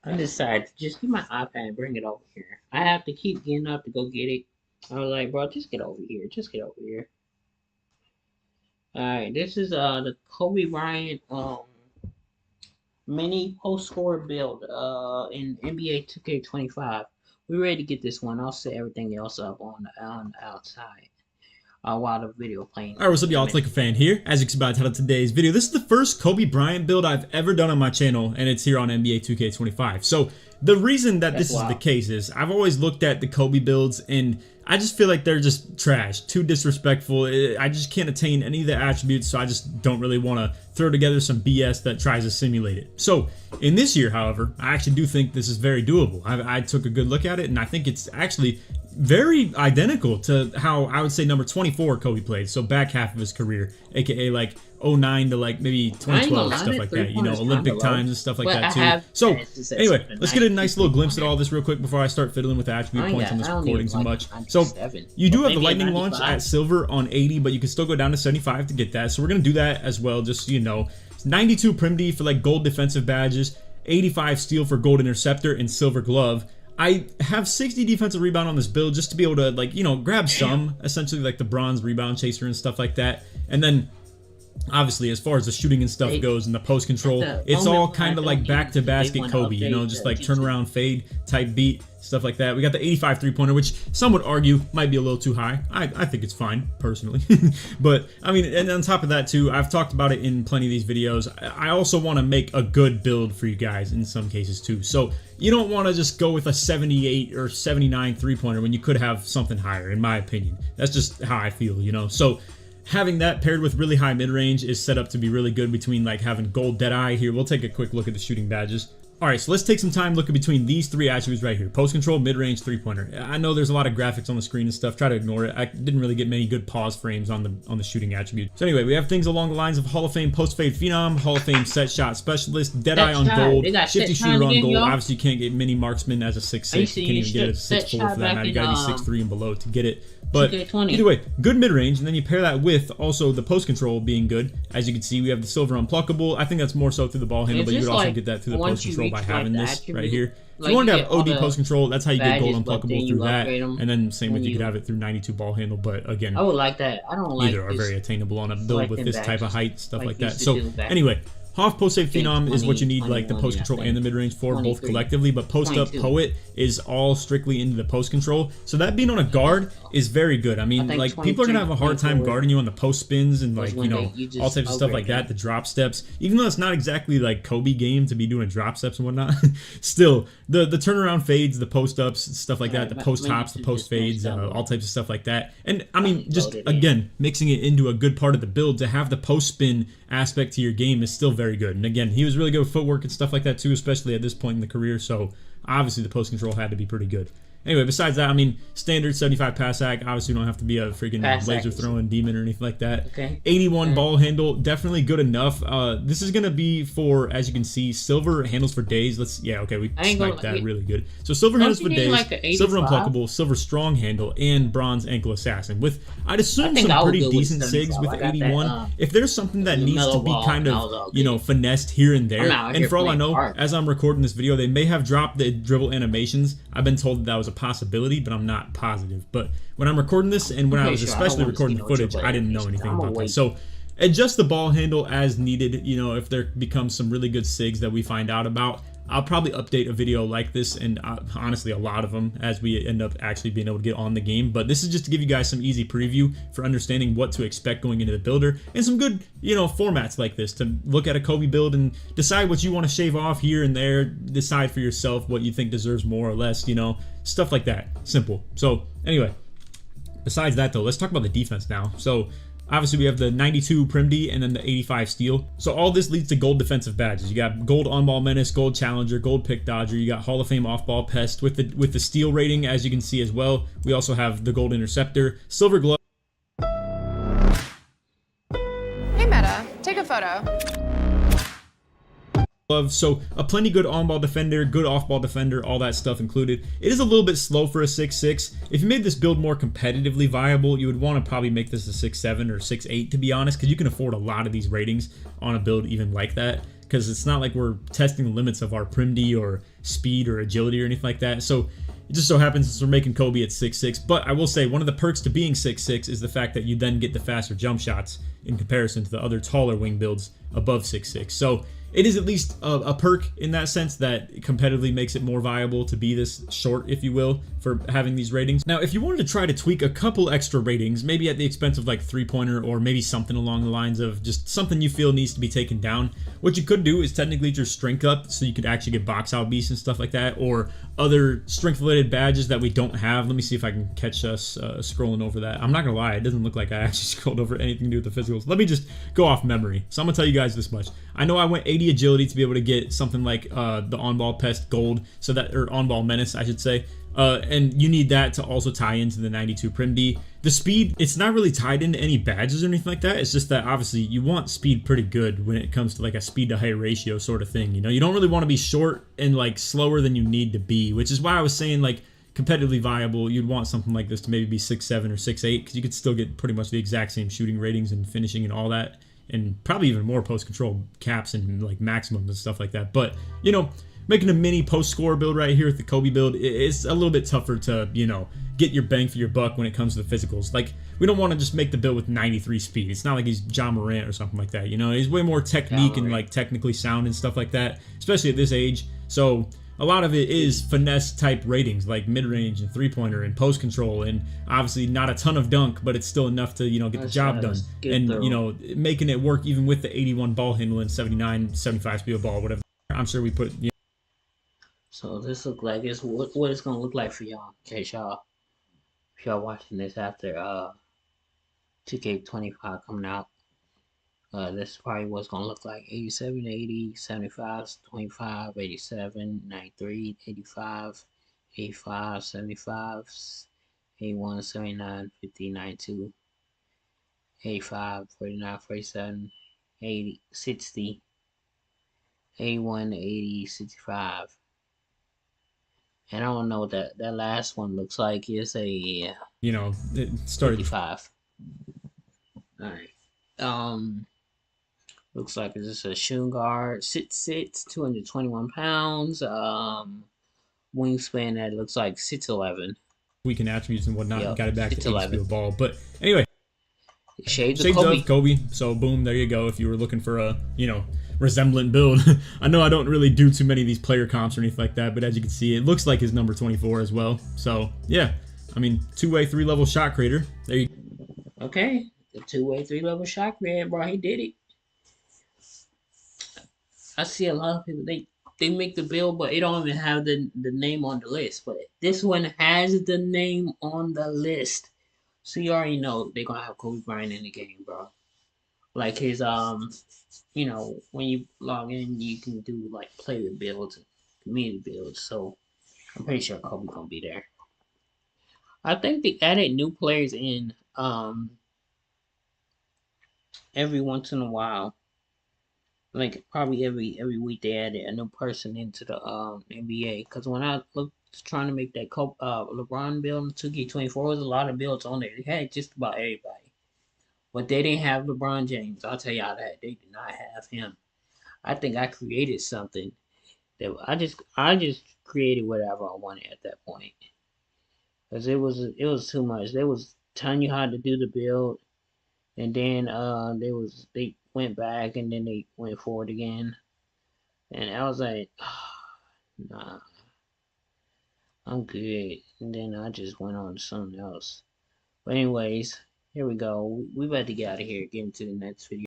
I decided to just get my iPad and bring it over here. I have to keep getting up to go get it. I was like, bro, just get over here. Just get over here. Alright, this is the Kobe Bryant mini post score build in NBA 2K25. We're ready to get this one. I'll set everything else up on the outside while the video playing. Alright, what's up y'all, it's Like a Fan here. As you can see by the title of today's video, this is the first Kobe Bryant build I've ever done on my channel, and it's here on NBA 2K25. So the reason that this is the case is I've always looked at the Kobe builds and I just feel like they're just trash, too disrespectful. I just can't attain any of the attributes, so I just don't really want to throw together some BS that tries to simulate it. So in this year, however, I actually do think this is very doable. I took a good look at it, and I think it's actually very identical to how I would say number 24 Kobe played, so back half of his career, aka like 09 to like maybe 2012, stuff like that, you know, Olympic times and stuff like that too. So anyway, let's get a nice little glimpse at all this real quick before I start fiddling with the attribute points on this recording too much. So you do have the lightning launch at silver on 80, but you can still go down to 75 to get that, so we're gonna do that as well, just so you know. 92 Prim D for like gold defensive badges, 85 steal for gold interceptor and silver glove. I have 60 defensive rebound on this build just to be able to, like, you know, grab some, essentially like the bronze rebound chaser and stuff like that. And then obviously as far as the shooting and stuff goes and the post control, it's all kind of like back to basket Kobe, you know, just like turnaround fade type beat, stuff like that. We got the 85 3-pointer, which some would argue might be a little too high. I think it's fine personally. But I mean, and on top of that too, I've talked about it in plenty of these videos, I also want to make a good build for you guys in some cases too. So you don't want to just go with a 78 or 79 3-pointer when you could have something higher, in my opinion. That's just how I feel, you know. So having that paired with really high mid-range is set up to be really good between like having gold Deadeye here. We'll take a quick look at the shooting badges. Alright, so let's take some time looking between these three attributes right here. Post control, mid-range, 3-pointer. I know there's a lot of graphics on the screen and stuff. Try to ignore it. I didn't really get many good pause frames on the shooting attribute. So anyway, we have things along the lines of Hall of Fame post-fade phenom, Hall of Fame set shot specialist, Deadeye on gold, shifty shooter on gold. Obviously, you can't get mini marksman as a 6'6". You can't even get a 6'4" for that matter. You gotta be 6'3" and below to get it. But either way, good mid-range, and then you pair that with also the post control being good. As you can see, we have the silver unpluckable. I think that's more so through the ball handle, but you would also get that through the post control by having this right here. If you want to have OD post control, that's how you get gold unpluckable through that. And then same with you could have it through 92 ball handle, but again, I would like that. I don't like either are very attainable on a build with this type of height, stuff like that. So anyway, Hoff post save phenom is what you need, like the post control and the mid range for both collectively, but post up poet is all strictly into the post control. So that being on a guard is very good. I mean, like people are gonna have a hard time guarding you on the post spins and like, you know, all types of stuff like that, the drop steps. Even though it's not exactly like Kobe game to be doing drop steps and whatnot, still the turnaround fades, the post ups, stuff like that, the post hops, the post fades, all types of stuff like that. And I mean, just again, mixing it into a good part of the build to have the post spin aspect to your game is still very good. And again, he was really good with footwork and stuff like that too, especially at this point in the career. So obviously the post control had to be pretty good. Anyway, besides that, I mean, standard 75 pass act. Obviously, you don't have to be a freaking laser throwing demon or anything like that. 81 ball handle, definitely good enough. This is gonna be for, as you can see, silver handles for days. We sniped that really good. So silver handles for days, silver unpluckable, silver strong handle, and bronze ankle assassin. With, I'd assume some pretty decent sigs with 81. If there's something that needs to be kind of, you know, finessed here and there, and for all I know, as I'm recording this video, they may have dropped the dribble animations. I've been told that was a possibility, but I'm not positive. But when I'm recording this, and when I was especially recording the footage, I didn't know anything about that. So adjust the ball handle as needed. You know, if there becomes some really good sigs that we find out about, I'll probably update a video like this, and honestly a lot of them, as we end up actually being able to get on the game. But this is just to give you guys some easy preview for understanding what to expect going into the builder, and some good, you know, formats like this to look at a Kobe build and decide what you want to shave off here and there, decide for yourself what you think deserves more or less, you know, stuff like that. Simple. So anyway, besides that though, let's talk about the defense now. So obviously, we have the 92 Prim D and then the 85 Steal. So all this leads to gold defensive badges. You got gold on-ball menace, gold challenger, gold pick dodger. You got Hall of Fame off-ball pest with the steal rating, as you can see as well. We also have the gold interceptor, silver glove. Hey Meta, take a photo. So a plenty good on-ball defender, good off-ball defender, all that stuff included. It is a little bit slow for a 6'6". If you made this build more competitively viable, you would want to probably make this a 6'7" or 6'8", to be honest, because you can afford a lot of these ratings on a build even like that, because it's not like we're testing the limits of our Prim D or speed or agility or anything like that. So it just so happens since we're making Kobe at 6'6", but I will say one of the perks to being 6'6" is the fact that you then get the faster jump shots in comparison to the other taller wing builds above 6'6". So it is at least a perk in that sense that competitively makes it more viable to be this short, if you will, for having these ratings. Now, if you wanted to try to tweak a couple extra ratings, maybe at the expense of like three-pointer or maybe something along the lines of just something you feel needs to be taken down, what you could do is technically your strength up so you could actually get box out beasts and stuff like that, or other strength-related badges that we don't have. Let me see if I can catch us scrolling over that. I'm not gonna lie, it doesn't look like I actually scrolled over anything to do with the physicals. Let me just go off memory. So I'm gonna tell you guys this much. I know I went 80 agility to be able to get something like the on-ball pest gold, so that, or on-ball menace, I should say. And you need that to also tie into the 92 Prim D. The speed, it's not really tied into any badges or anything like that. It's just that obviously you want speed pretty good when it comes to like a speed to height ratio sort of thing. You know, you don't really want to be short and like slower than you need to be, which is why I was saying like competitively viable, you'd want something like this to maybe be 6'7" or 6'8", because you could still get pretty much the exact same shooting ratings and finishing and all that, and probably even more post control caps and like maximums and stuff like that. But you know, making a mini post score build right here with the Kobe build, it's a little bit tougher to, you know, get your bang for your buck when it comes to the physicals. Like, we don't want to just make the build with 93 speed. It's not like he's John Morant or something like that. You know, he's way more technique and like technically sound and stuff like that, especially at this age. So a lot of it is finesse type ratings like mid-range and three-pointer and post control, and obviously not a ton of dunk, but it's still enough to, you know, get the job done. And you know, making it work even with the 81 ball handling, 79, 75 speed of ball, whatever. I'm sure we put, you know. So this look like it's what it's gonna look like for y'all, in case y'all, if y'all watching this after 2K25 coming out. This is probably what it's gonna look like: 87, 80, 75, 25, 87, 93, 85, 85, 75, 81, 79, 50, 92, 85, 49, 47, 80, 60, 81, 80, 65. And I don't know what that last one looks like. It's a, You know, it started 55. All right. Looks like it's just a shooting guard. Sits 221 pounds. Wingspan that looks like 6'11". weekend attributes and whatnot. Yep, Got it back to 80 6'11". speed of ball. But anyway, Shades Shades of Kobe. So boom, there you go. If you were looking for a, you know, resemblant build. I know I don't really do too many of these player comps or anything like that, but as you can see, it looks like his number 24 as well. So yeah, I mean, two-way, three-level shot creator. There you go. Okay, the two-way, three-level shot creator, bro. He did it. I see a lot of people, they make the build, but it don't even have the name on the list. But this one has the name on the list. So you already know they're gonna have Kobe Bryant in the game, bro. Like his you know, when you log in, you can do like player builds, community builds. So I'm pretty sure Kobe gonna be there. I think they added new players in every once in a while. Like probably every week they added a new person into the NBA. Cause when I looked trying to make that LeBron build in 2K24, was a lot of builds on there. They had just about everybody, but they didn't have LeBron James. I'll tell y'all that they did not have him. I think I created something that I just created whatever I wanted at that point. Cause it was too much. They was telling you how to do the build, and then they went back and then they went forward again, and I was like, nah, I'm good. And then I just went on to something else. But anyways, here we go. We about to get out of here, get into the next video.